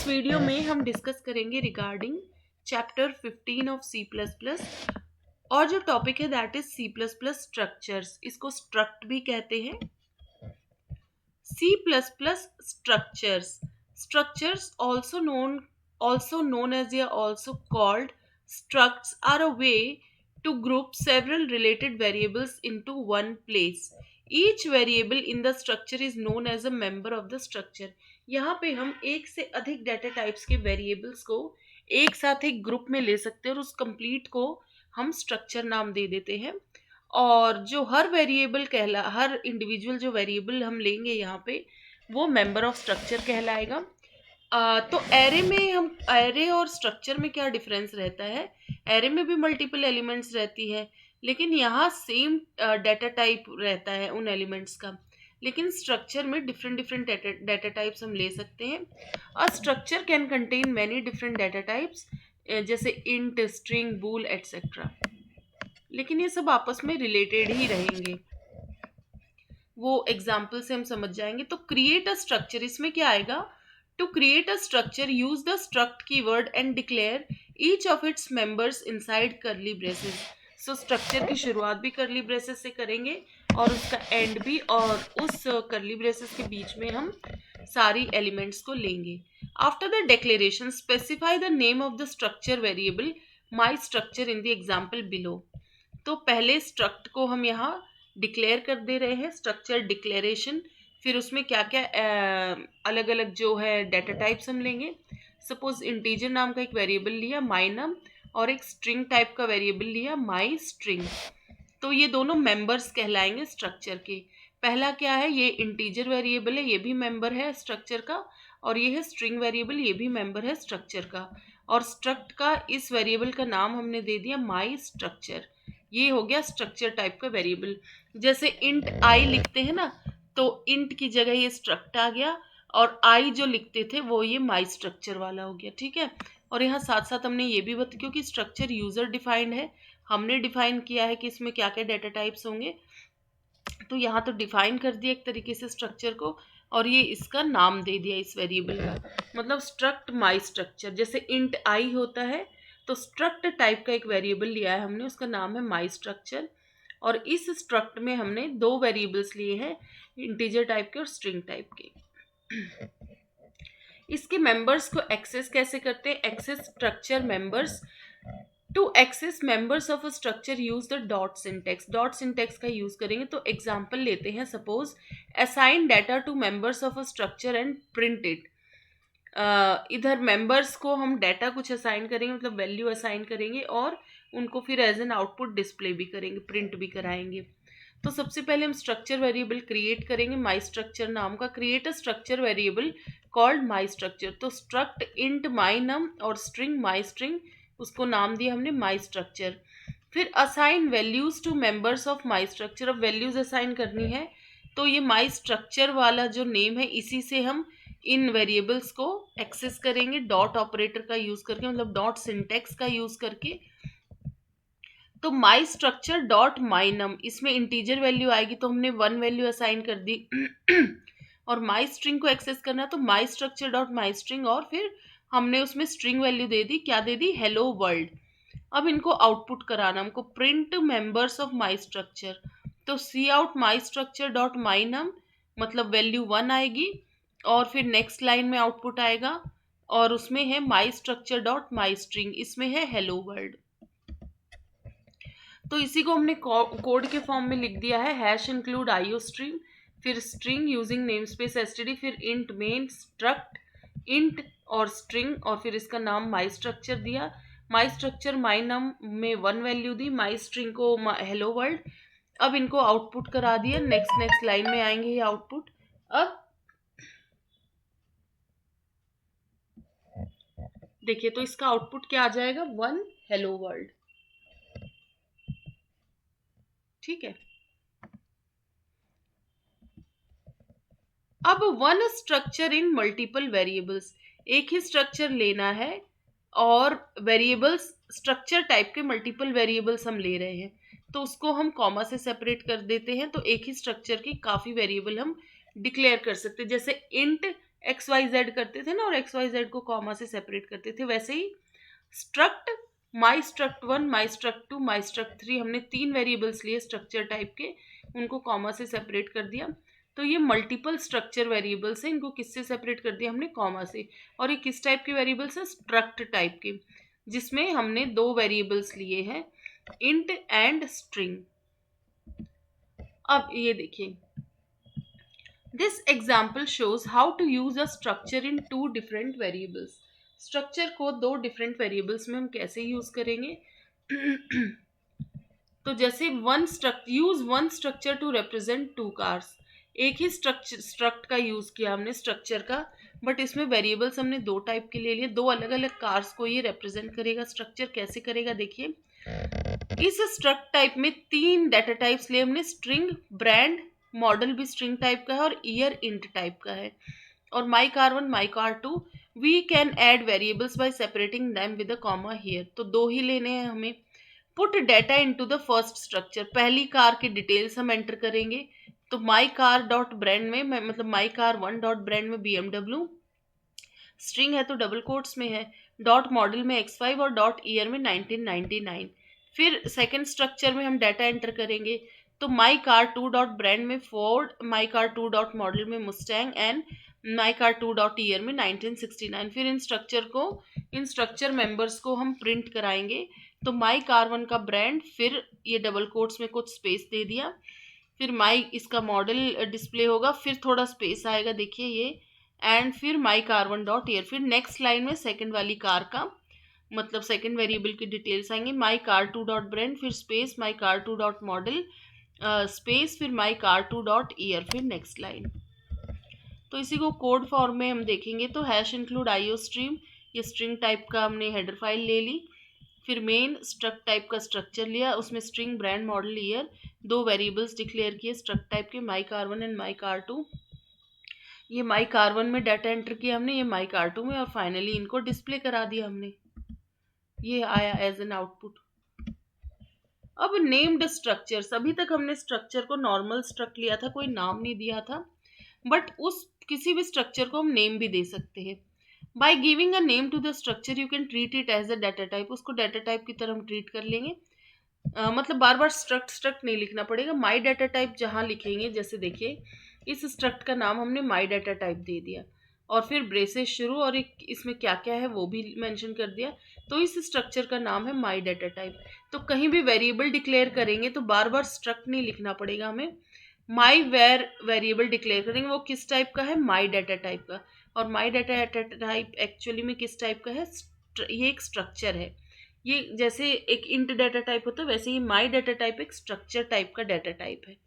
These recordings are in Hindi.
वीडियो में हम डिस्कस करेंगे रिगार्डिंग चैप्टर 15 ऑफ C++ और जो टॉपिक है दैट इज C++ स्ट्रक्चर्स। इसको स्ट्रक्ट भी कहते हैं। C++ structures structures also known as या also called structs are a way to group several related variables into one place. Each variable in the structure is known as a member of the structure. यहाँ पे हम एक से अधिक डाटा टाइप्स के वेरिएबल्स को एक साथ एक ग्रुप में ले सकते हैं और उस कंप्लीट को हम स्ट्रक्चर नाम दे देते हैं। और जो हर इंडिविजुअल जो वेरिएबल हम लेंगे यहाँ पे वो मेंबर ऑफ स्ट्रक्चर कहलाएगा। तो एरे और स्ट्रक्चर में क्या डिफरेंस रहता है? एरे में भी मल्टीपल एलिमेंट्स रहती है, लेकिन यहाँ सेम डाटा टाइप रहता है उन एलिमेंट्स का, लेकिन स्ट्रक्चर में डिफरेंट डाटा टाइप्स हम ले सकते हैं। A structure can contain many different data types जैसे इंट, स्ट्रिंग, बूल एटसेट्रा, लेकिन ये सब आपस में रिलेटेड ही रहेंगे, वो एग्जाम्पल से हम समझ जाएंगे। तो क्रिएट अ स्ट्रक्चर, इसमें क्या आएगा? To create a structure use the struct keyword and declare each of its members inside curly braces. So structure की शुरुआत भी कर्ली ब्रेसेस से करेंगे और उसका एंड भी, और उस कर्ली ब्रेसेस के बीच में हम सारी एलिमेंट्स को लेंगे। After the declaration specify the name of the structure variable my structure in the example below. तो पहले स्ट्रक्ट को हम यहाँ डिक्लेयर कर दे रहे हैं, स्ट्रक्चर डिक्लेरेशन, फिर उसमें क्या क्या अलग अलग जो है डाटा टाइप्स हम लेंगे। सपोज इंटीजर नाम का एक वेरिएबल लिया माई नम, और एक स्ट्रिंग टाइप का वेरिएबल लिया माई स्ट्रिंग। तो ये दोनों मेंबर्स कहलाएंगे स्ट्रक्चर के। पहला क्या है? ये इंटीजर वेरिएबल है, ये भी मेंबर है स्ट्रक्चर का, और ये है स्ट्रिंग वेरिएबल, ये भी मेंबर है स्ट्रक्चर का। और स्ट्रक्ट का इस वेरिएबल का नाम हमने दे दिया माई स्ट्रक्चर। ये हो गया स्ट्रक्चर टाइप का वेरिएबल। जैसे इंट आई लिखते हैं ना, तो इंट की जगह ये स्ट्रक्ट आ गया, और आई जो लिखते थे वो ये माई स्ट्रक्चर वाला हो गया, ठीक है। और यहाँ साथ साथ हमने ये भी क्योंकि स्ट्रक्चर यूजर डिफाइंड है, हमने डिफाइन किया है कि इसमें क्या क्या डाटा टाइप्स होंगे, तो यहाँ तो डिफाइन कर दिया एक तरीके से स्ट्रक्चर को, और ये इसका नाम दे दिया इस वेरिएबल का, मतलब स्ट्रक्ट माई स्ट्रक्चर। जैसे इंट आई होता है, तो स्ट्रक्ट टाइप का एक वेरिएबल लिया है हमने, उसका नाम है माई स्ट्रक्चर, और इस स्ट्रक्ट में हमने दो वेरिएबल्स लिए हैं, इंटीजर टाइप के और स्ट्रिंग टाइप के। इसके मेंबर्स को एक्सेस कैसे करते हैं? Access structure members. To access members of a structure use the dot syntax. Dot syntax का यूज करेंगे। तो एग्जांपल लेते हैं, suppose assign data to members of a structure and print it. इधर मेंबर्स को हम डाटा कुछ असाइन करेंगे, मतलब वैल्यू असाइन करेंगे, और उनको फिर एज एन आउटपुट डिस्प्ले भी करेंगे, प्रिंट भी कराएंगे। तो सबसे पहले हम स्ट्रक्चर वेरिएबल क्रिएट करेंगे माई स्ट्रक्चर नाम का। Create a structure variable called my structure. तो स्ट्रक्ट इंट माई नम और स्ट्रिंग माई स्ट्रिंग, उसको नाम दिया हमने माई स्ट्रक्चर। फिर assign values to members of my structure. अब वैल्यूज असाइन करनी है, तो ये माई स्ट्रक्चर वाला जो नेम है, इसी से हम इन वेरिएबल्स को एक्सेस करेंगे डॉट ऑपरेटर का यूज करके, मतलब डॉट सिंटेक्स का यूज करके। तो माई स्ट्रक्चर डॉट माई नम, इसमें इंटीजर वैल्यू आएगी, तो हमने 1 वैल्यू असाइन कर दी। और माई स्ट्रिंग को एक्सेस करना, तो माई स्ट्रक्चर डॉट माई स्ट्रिंग, और फिर हमने उसमें स्ट्रिंग वैल्यू दे दी, क्या दे दी? Hello world. अब इनको आउटपुट कराना हमको, print members of my structure. तो C out my structure dot my num, मतलब वैल्यू 1 आएगी, और फिर नेक्स्ट लाइन में आउटपुट आएगा, और उसमें है माई स्ट्रक्चर डॉट माई स्ट्रिंग, इसमें है हेलो वर्ल्ड। तो इसी को हमने कोड के फॉर्म में लिख दिया है, हैश इंक्लूड आईओ स्ट्रीम, फिर string using namespace STD, फिर इंट मेन स्ट्रक्ट इंट और स्ट्रिंग, और फिर इसका नाम माई स्ट्रक्चर दिया। माई स्ट्रक्चर माई नम में 1 वैल्यू दी, माई स्ट्रिंग को हेलो वर्ल्ड। अब इनको आउटपुट करा दिया, नेक्स्ट लाइन में आएंगे ये आउटपुट। अब देखिए, तो इसका आउटपुट क्या आ जाएगा? 1 हेलो वर्ल्ड, ठीक है। अब 1 स्ट्रक्चर इन मल्टीपल वेरिएबल्स, एक ही स्ट्रक्चर लेना है और वेरिएबल्स स्ट्रक्चर टाइप के मल्टीपल वेरिएबल्स हम ले रहे हैं, तो उसको हम कॉमा से सेपरेट कर देते हैं। तो एक ही स्ट्रक्चर की काफ़ी वेरिएबल हम डिक्लेयर कर सकते हैं। जैसे इंट एक्स वाई जेड करते थे ना, और एक्स वाई जेड को कॉमा से सेपरेट करते थे, वैसे ही struct my struct one, my struct two, my struct three, हमने तीन वेरिएबल्स लिए स्ट्रक्चर टाइप के, उनको कॉमा से सेपरेट कर दिया। तो ये मल्टीपल स्ट्रक्चर वेरिएबल्स हैं, इनको किससे सेपरेट कर दिया हमने, कॉमा से। और ये किस टाइप के वेरिएबल्स हैं, स्ट्रक्ट टाइप के, जिसमें हमने दो वेरिएबल्स लिए हैं, इंट एंड स्ट्रिंग। अब ये देखिए, this example shows how to use a structure in two different variables. Structure को दो डिफरेंट वेरिएबल्स में हम कैसे यूज करेंगे। तो जैसे use one structure to represent two cars. एक ही स्ट्रक्ट का यूज किया हमने स्ट्रक्चर का, बट इसमें वेरिएबल्स हमने दो टाइप के ले लिए, दो अलग अलग कार्स को ये रिप्रेजेंट करेगा। स्ट्रक्चर कैसे करेगा देखिए, इस स्ट्रक्ट टाइप में तीन डाटा टाइप्स लिए हमने, स्ट्रिंग, ब्रांड, मॉडल भी स्ट्रिंग टाइप का है, और ईयर इंट टाइप का है, और my car one, my car two. We can add variables by separating them with a comma here. तो दो ही लेने हैं हमें। Put data into the first structure, पहली कार की डिटेल्स हम एंटर करेंगे। तो माई कार डॉट ब्रांड में मतलब my car one dot brand में BMW, स्ट्रिंग है तो डबल कोट्स में है, डॉट मॉडल में X5 और डॉट ईयर में 1999। फिर सेकंड स्ट्रक्चर में हम डाटा एंटर करेंगे। तो my car two dot brand में Ford, my car two dot model में Mustang, and my car two dot year में 1969। फिर इन स्ट्रक्चर मेंबर्स को हम प्रिंट कराएंगे। तो माई कार वन का ब्रांड, फिर ये डबल कोट्स में कुछ स्पेस दे दिया, फिर माई इसका मॉडल डिस्प्ले होगा, फिर थोड़ा स्पेस आएगा देखिए ये, एंड फिर my car one dot year. फिर नेक्स्ट लाइन में सेकंड वाली कार का मतलब सेकंड वेरिएबल की डिटेल्स आएंगी, my car two dot brand, फिर space my car two dot model, space फिर my car two dot year, फिर नेक्स्ट लाइन। तो इसी को कोड फॉर्म में हम देखेंगे। तो हैश इंक्लूड आईओ स्ट्रीम, ये स्ट्रिंग टाइप का हमने हेडर फाइल ले ली। फिर मेन स्ट्रक्ट टाइप का स्ट्रक्चर लिया, उसमें स्ट्रिंग, ब्रांड, मॉडल, ईयर, दो वेरिएबल्स डिक्लेयर किए स्ट्रक्ट टाइप के, my car one and my car two. ये माई कार वन में डाटा एंटर किया हमने, ये माई कार टू में, और फाइनली इनको डिस्प्ले करा दिया हमने। ये आया एज एन आउटपुट। अब नेम्ड स्ट्रक्चर्स, अभी तक हमने स्ट्रक्चर को नॉर्मल स्ट्रक्ट लिया था, कोई नाम नहीं दिया था, बट उस किसी भी स्ट्रक्चर को हम नेम भी दे सकते हैं। By giving a name to the structure you can treat it as a data type, उसको डाटा टाइप की तरह हम ट्रीट कर लेंगे। मतलब बार बार स्ट्रक्ट नहीं लिखना पड़ेगा। माई डाटा टाइप जहाँ लिखेंगे, जैसे देखिए इस स्ट्रक्ट का नाम हमने माई डाटा टाइप दे दिया, और फिर ब्रेसेस शुरू, और एक इसमें क्या क्या है वो भी मेंशन कर दिया। तो इस स्ट्रक्चर का नाम है माई डाटा टाइप। तो कहीं भी वेरिएबल डिक्लेयर करेंगे तो बार बार स्ट्रक्ट नहीं लिखना पड़ेगा हमें। माई वेरिएबल डिक्लेयर करेंगे, वो किस टाइप का है, माई डाटा टाइप का। और माई डाटा टाइप एक्चुअली में किस टाइप का है, ये एक स्ट्रक्चर है। ये जैसे एक इंट डाटा टाइप होता है, वैसे ही माई डाटा टाइप एक स्ट्रक्चर टाइप का डाटा टाइप है।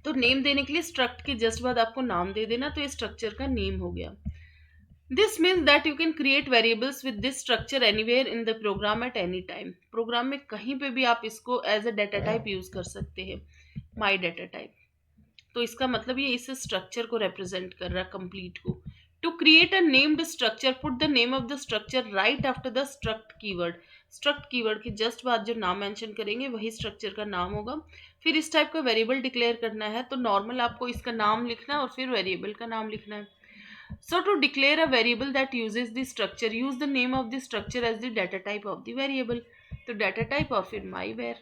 तो नेम देने के लिए स्ट्रक्ट के जस्ट बाद आपको नाम दे देना, तो ये स्ट्रक्चर का नेम हो गया। This means that you can create variables with this structure anywhere in the program at any time. Program में कहीं पे भी आप इसको as a data type use कर सकते हैं, माई डाटा टाइप। तो इसका मतलब ये इस स्ट्रक्चर को रिप्रेजेंट कर रहा है, कंप्लीट को। To create a named structure put the name of the structure right after the struct keyword. Struct keyword के जस्ट बाद जो नाम मेंशन करेंगे वही स्ट्रक्चर का नाम होगा। फिर इस टाइप का वेरिएबल डिक्लेयर करना है, तो नॉर्मल आपको इसका नाम लिखना है और फिर वेरिएबल का नाम लिखना है। So to declare a variable that uses the structure, use the name of the structure as the data type of the variable. तो data type और फिर myvar।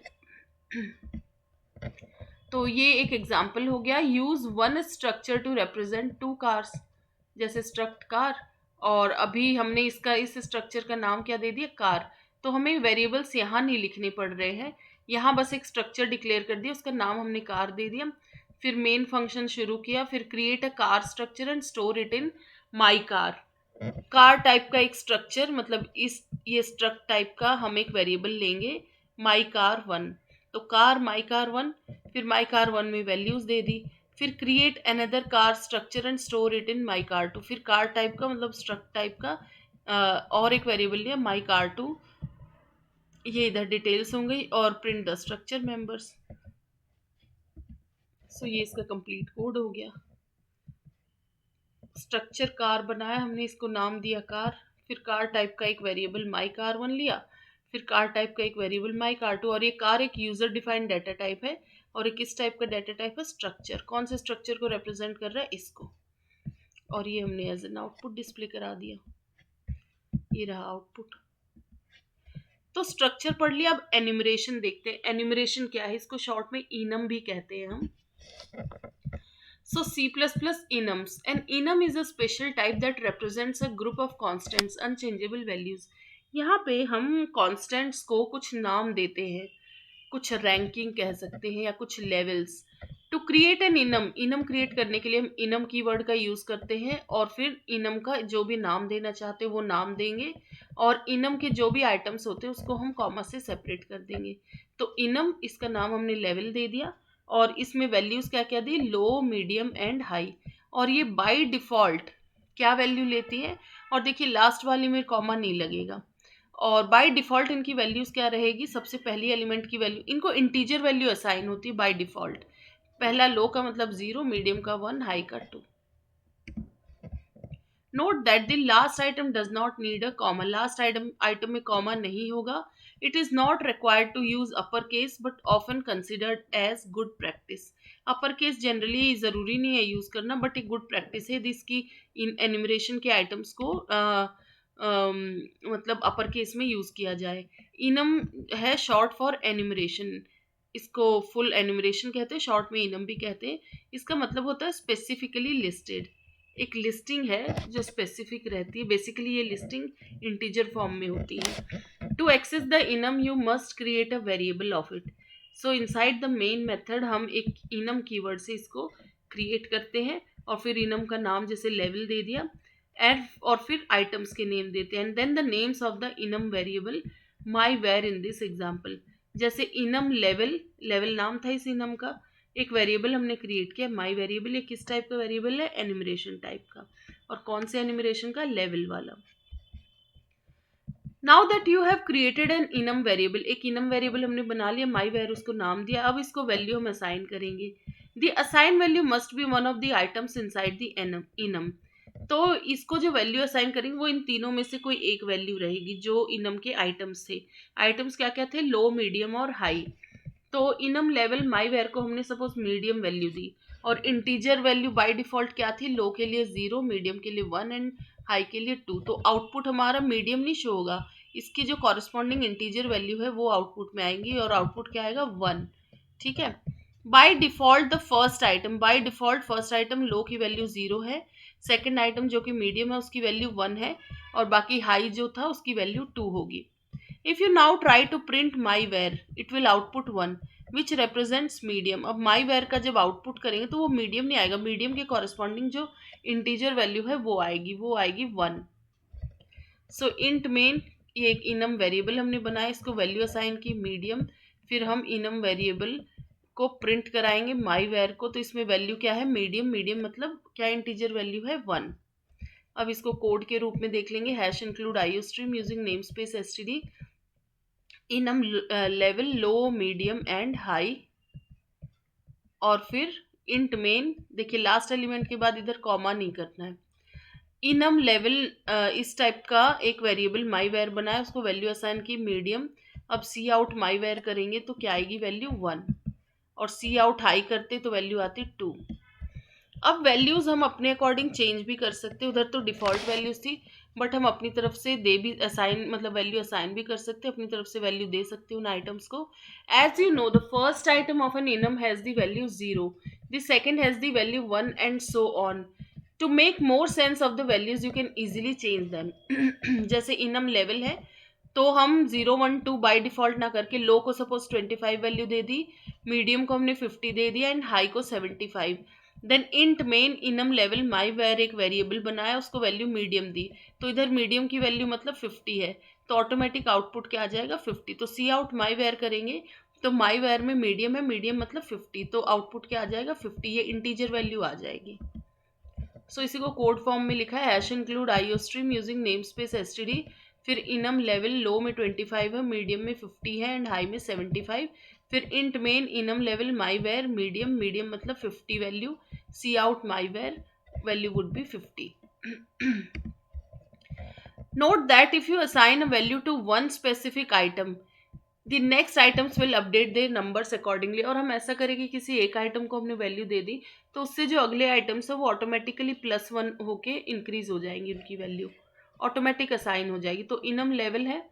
तो ये एक एग्जाम्पल हो गया, use one structure to represent two cars, जैसे स्ट्रक्ट कार, और अभी हमने इसका इस स्ट्रक्चर का नाम क्या दे दिया, कार। तो हमें वेरिएबल्स यहाँ नहीं लिखने पड़ रहे हैं, यहाँ बस एक स्ट्रक्चर डिक्लेयर कर दिया, उसका नाम हमने कार दे दिया। फिर मेन फंक्शन शुरू किया, फिर create a car structure and store it in my car. Car type का एक स्ट्रक्चर, मतलब ये स्ट्रक्ट टाइप का हम एक वेरिएबल लेंगे, माई कार वन। तो कार माई कार वन, फिर माई कार वन में वैल्यूज दे दी। फिर create another car structure and store it in my car two. फिर कार टाइप का मतलब स्ट्रक्ट टाइप का और एक वेरिएबल लिया, माई कार टू। ये इधर डिटेल्स होंगे, और प्रिंट द स्ट्रक्चर मेंबर्स। सो ये इसका कंप्लीट कोड हो गया। स्ट्रक्चर कार बनाया हमने, इसको नाम दिया कार। फिर कार टाइप का एक वेरिएबल माई कार वन लिया, फिर कार टाइप का एक वेरिएबल माई कार टू। और ये कार एक यूजर डिफाइंड डाटा टाइप है, और एक किस टाइप का डाटा टाइप है, स्ट्रक्चर। कौन से स्ट्रक्चर को रिप्रेजेंट कर रहा है, इसको। और ये हमने एज एन आउटपुट डिस्प्ले करा दिया, ये रहा आउटपुट। तो स्ट्रक्चर पढ़ लिया, अब एनिमरेशन देखते हैं। एनिमरेशन क्या है, इसको शॉर्ट में इनम भी कहते हैं हम। So C++ enums. An enum is a special type that represents a group of constants, unchangeable values. यहाँ पे हम constants को कुछ नाम देते हैं, कुछ रैंकिंग कह सकते हैं या कुछ levels. To create an enum, enum क्रिएट करने के लिए हम इनम कीवर्ड का यूज करते हैं और फिर इनम का जो भी नाम देना चाहते हैं वो नाम देंगे, और इनम के जो भी आइटम्स होते हैं उसको हम कॉमा से सेपरेट कर देंगे। तो इनम, इसका नाम हमने लेवल दे दिया, और इसमें वैल्यूज क्या क्या दी, लो, मीडियम एंड हाई। और ये बाय डिफॉल्ट क्या वैल्यू लेती है, और देखिए लास्ट वाली में कॉमा नहीं लगेगा। और बाय डिफॉल्ट इनकी वैल्यूज क्या रहेगी, सबसे पहली एलिमेंट की वैल्यू, इनको इंटीजर वैल्यू असाइन होती है बाय डिफॉल्ट। पहला लो का मतलब 0, मीडियम का 1, हाई का 2। Note that the last item does not need a comma, last item में कॉमा नहीं होगा। It is not required to use upper case but often considered as good practice. Upper case generally जरूरी नहीं है यूज करना, बट एक गुड प्रैक्टिस है जिसकी इन एनिमरेशन के आइटम्स को मतलब अपर केस में यूज किया जाए। इनम है शॉर्ट फॉर एनिमरेशन, इसको फुल एनिमरेशन कहते हैं, शॉर्ट में इनम भी कहते हैं। इसका मतलब होता है स्पेसिफिकली लिस्टेड, एक लिस्टिंग है जो स्पेसिफिक रहती है। बेसिकली ये लिस्टिंग इंटीजर फॉर्म में होती है। To access the enum you must create a variable of it. So inside the main method हम एक इनम कीवर्ड से इसको क्रिएट करते हैं, और फिर इनम का नाम जैसे लेवल दे दिया, एंड और फिर आइटम्स के नेम देते हैं, and then the names of the enum variable my var in this example. जैसे इनम लेवल, लेवल नाम था इस इनम का, एक वेरिएबल हमने क्रिएट किया माई वेरिएबल। ये किस टाइप का वेरिएबल है, एनिमरेशन टाइप का, और कौन से एनिमरेशन का, लेवल वाला। Now that you have created an enum variable, एक इनम वेरिएबल हमने बना लिया, माई वेर उसको नाम दिया। अब इसको वैल्यू हम असाइन करेंगे। The assign value must be one of the items inside the enum. तो इसको जो वैल्यू असाइन करेंगे वो इन तीनों में से कोई एक वैल्यू रहेगी जो इनम के आइटम्स थे। आइटम्स क्या क्या थे, लो, मीडियम और हाई। तो इनम लेवल माई वेर को हमने सपोज मीडियम वैल्यू दी, और इंटीजर वैल्यू बाय डिफॉल्ट क्या थी, लो के लिए 0, मीडियम के लिए 1 एंड हाई के लिए 2। तो आउटपुट हमारा मीडियम नहीं शो होगा, इसकी जो कॉरेस्पॉन्डिंग इंटीजर वैल्यू है वो आउटपुट में आएंगी, और आउटपुट क्या आएगा, 1। ठीक है। By default the first item, by default first item लो की वैल्यू 0 है, सेकेंड आइटम जो कि मीडियम है उसकी वैल्यू 1 है, और बाकी हाई जो था उसकी वैल्यू 2 होगी। If you now try to print myWhere, it will output 1 which represents medium। अब myWhere का जब आउटपुट करेंगे तो वो मीडियम नहीं आएगा, मीडियम के कॉरेस्पॉन्डिंग जो इंटीजर वैल्यू है वो आएगी 1। सो इंट मेन, ये एक इनम वेरिएबल हमने बनाया, इसको वैल्यू असाइन की मीडियम, फिर हम इनम वेरिएबल को प्रिंट कराएंगे myWhere को। तो इसमें वैल्यू क्या है, मीडियम, मीडियम मतलब क्या इंटीजर वैल्यू है, 1। अब इसको कोड के रूप में देख लेंगे, hash include iostream using namespace std enum level low, medium and high, और फिर इंट मेन। देखिए लास्ट एलिमेंट के बाद इधर कॉमा नहीं करना है। इनम लेवल इस टाइप का एक वेरिएबल माई वेयर बनाया, उसको वैल्यू असाइन की मीडियम। अब सी आउट माई वेयर करेंगे तो क्या आएगी, वैल्यू 1, और सी आउट हाई करते तो वैल्यू आती 2। अब वैल्यूज हम अपने अकॉर्डिंग चेंज भी कर सकते हैं, उधर तो डिफॉल्ट वैल्यूज थी, बट हम अपनी तरफ से दे भी असाइन, मतलब वैल्यू असाइन भी कर सकते हैं, अपनी तरफ से वैल्यू दे सकते हैं उन आइटम्स को। As you know the first item of an enum has the value 0, the second has the value 1 and so on. To make more sense of the values you can easily change them. जैसे इनम लेवल है तो हम 0, 1, 2 बाई डिफॉल्ट ना करके लो को सपोज 25 वैल्यू दे दी, मीडियम को हमने 50 दे दिया एंड हाई को 75। Then int main enum level माई वेयर एक वेरिएबल बनाया, उसको वैल्यू मीडियम दी, तो इधर मीडियम की वैल्यू मतलब 50 है, तो ऑटोमेटिक आउटपुट क्या आ जाएगा, 50। तो सी आउट माई वेयर करेंगे तो माई वेयर में मीडियम है, मीडियम मतलब 50, तो आउटपुट क्या आ जाएगा, 50, ये इंटीजर वैल्यू आ जाएगी। सो इसी को कोड फॉर्म में लिखा है, hash include IO stream using namespace STD, फिर इनम लेवल लो में 25 है, मीडियम में 50 है एंड हाई में 75, फिर इंट मेन इनम लेवल माई वेयर मीडियम, मीडियम मतलब 50 value, C out my var value would be 50। Note that if you assign a value to one specific item, the next items will update their numbers accordingly. और हम ऐसा करें कि किसी एक आइटम को हमने वैल्यू दे दी तो उससे जो अगले आइटम्स है वो ऑटोमेटिकली +1 होके इंक्रीज हो जाएंगी, उनकी वैल्यू ऑटोमेटिक असाइन हो जाएगी। तो इनम लेवल है,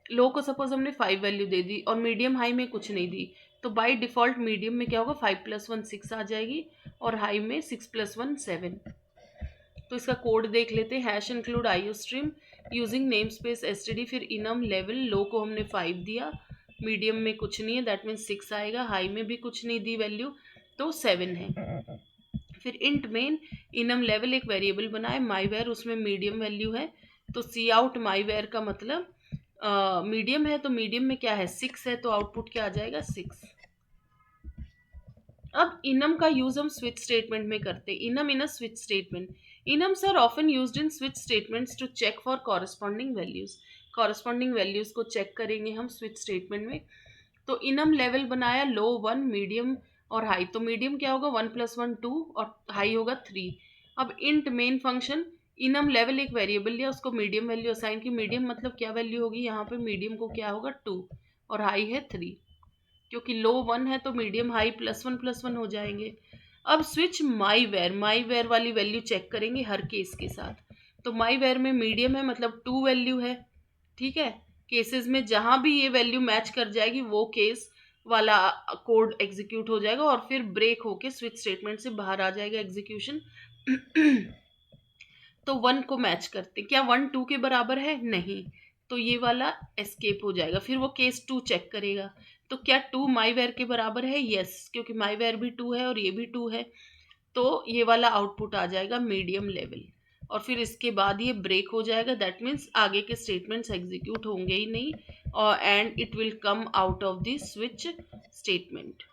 लो को सपोज हमने 5 वैल्यू दे दी और मीडियम हाई में कुछ नहीं दी, तो बाय डिफॉल्ट मीडियम में क्या होगा, 5 + 1 6 आ जाएगी और हाई में 6 + 1 7। तो इसका कोड देख लेते हैं। Hash include IO stream using namespace STD, फिर इनम लेवल, लो को हमने 5 दिया, मीडियम में कुछ नहीं है दैट मीन्स 6 आएगा, हाई में भी कुछ नहीं दी वैल्यू तो 7 है। फिर इंट मेन, इनम लेवल एक वेरिएबल बनाए माई वेयर, उसमें मीडियम वैल्यू है तो सी आउट माई वेयर का मतलब मीडियम है, तो मीडियम में क्या है 6 है, तो आउटपुट क्या आ जाएगा 6। अब इनम का यूज हम स्विच स्टेटमेंट में करते हैं। Enum in a switch statement, enums are often used in switch statements to check for corresponding values. Corresponding values को चेक करेंगे हम स्विच स्टेटमेंट में। तो इनम लेवल बनाया, लो 1, मीडियम और हाई, तो मीडियम क्या होगा 1 + 1 2 और हाई होगा 3। अब int main function, enum level एक वेरिएबल लिया, उसको मीडियम वैल्यू असाइन की, मीडियम मतलब क्या वैल्यू होगी यहाँ पे, मीडियम को क्या होगा 2 और हाई है 3, क्योंकि लो 1 है तो मीडियम हाई +1 + 1 हो जाएंगे। अब switch my var, my var वाली वैल्यू चेक करेंगे हर केस के साथ। तो माई वेयर में मीडियम है मतलब 2 वैल्यू है, ठीक है। केसेस में जहां भी ये वैल्यू मैच कर जाएगी वो केस वाला कोड एग्जीक्यूट हो जाएगा और फिर ब्रेक होके स्विच स्टेटमेंट से बाहर आ जाएगा एग्जीक्यूशन। तो 1 को मैच करते, क्या 1 2 के बराबर है, नहीं, तो ये वाला एस्केप हो जाएगा। फिर वो केस 2 चेक करेगा, तो क्या 2 माई वेयर के बराबर है, यस, क्योंकि माई वेयर भी 2 है और ये भी 2 है, तो ये वाला आउटपुट आ जाएगा मीडियम लेवल। और फिर इसके बाद ये ब्रेक हो जाएगा, दैट मीन्स आगे के स्टेटमेंट्स एग्जीक्यूट होंगे ही नहीं, और and it will come out of the switch statement.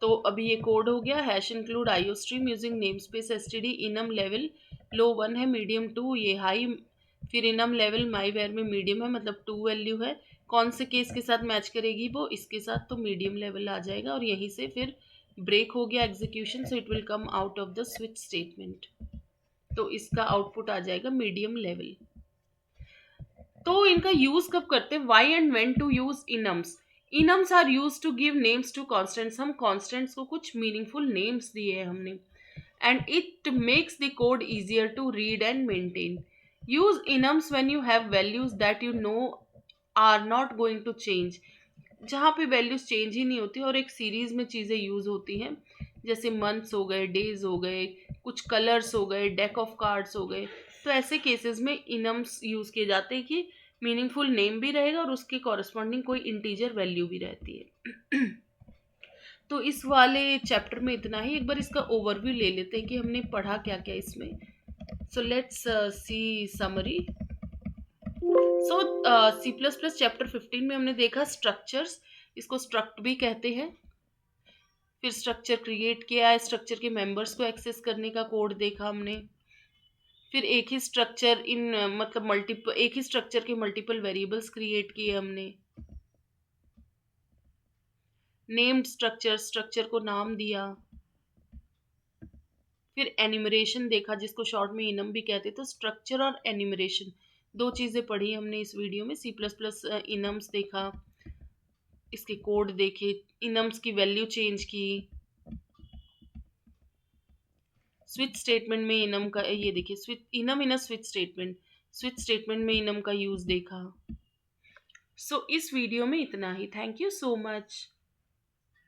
तो अभी ये कोड हो गया। Hash include IO stream using namespace std, enum level low 1 है, मीडियम 2, ये हाई, फिर इनम लेवल माई वेयर में मीडियम है मतलब 2 वैल्यू है, कौन से केस के साथ मैच करेगी वो, इसके साथ, तो मीडियम लेवल आ जाएगा और यहीं से फिर ब्रेक हो गया execution, so it will come out of the switch statement. तो इसका आउटपुट आ जाएगा मीडियम लेवल। तो इनका यूज कब करते हैं, why and when to use enums. Enums are use to give names to constants, हम कॉन्स्टेंट्स को कुछ मीनिंगफुल नेम्स दिए हैं हमने, and it makes the code easier to read and maintain. Use enums when you have values that you know are not going to change, जहाँ पे वैल्यूज चेंज ही नहीं होती और एक सीरीज में चीज़ें यूज होती हैं, जैसे मंथ्स हो गए, डेज हो गए, कुछ कलर्स हो गए, डेक ऑफ कार्ड्स हो गए, तो ऐसे केसेस में इनम्स यूज किए जाते हैं कि मीनिंगफुल नेम भी रहेगा और उसके कॉरस्पॉन्डिंग कोई इंटीजर वैल्यू भी रहती है। तो इस वाले चैप्टर में इतना ही। एक बार इसका ओवरव्यू ले लेते हैं कि हमने पढ़ा क्या क्या इसमें। So let's see summary. So C++ chapter 15 में हमने देखा स्ट्रक्चर्स, इसको स्ट्रक्ट भी कहते हैं। फिर स्ट्रक्चर क्रिएट किया है, स्ट्रक्चर के मेंबर्स को एक्सेस करने का कोड देखा हमने। फिर एक ही स्ट्रक्चर इन मतलब मल्टीपल, एक ही स्ट्रक्चर के मल्टीपल वेरिएबल्स क्रिएट किए हमने। नेम्ड स्ट्रक्चर, स्ट्रक्चर को नाम दिया। फिर एनिमरेशन देखा जिसको शॉर्ट में इनम भी कहते, तो स्ट्रक्चर और एनिमरेशन दो चीज़ें पढ़ी हमने इस वीडियो में। C++ इनम्स देखा, इसके कोड देखे, इनम्स की वैल्यू चेंज की, स्विच स्टेटमेंट में इनम का, ये देखिए switch enum in a switch statement, switch statement में इनम का यूज देखा। सो इस वीडियो में इतना ही। Thank you so much.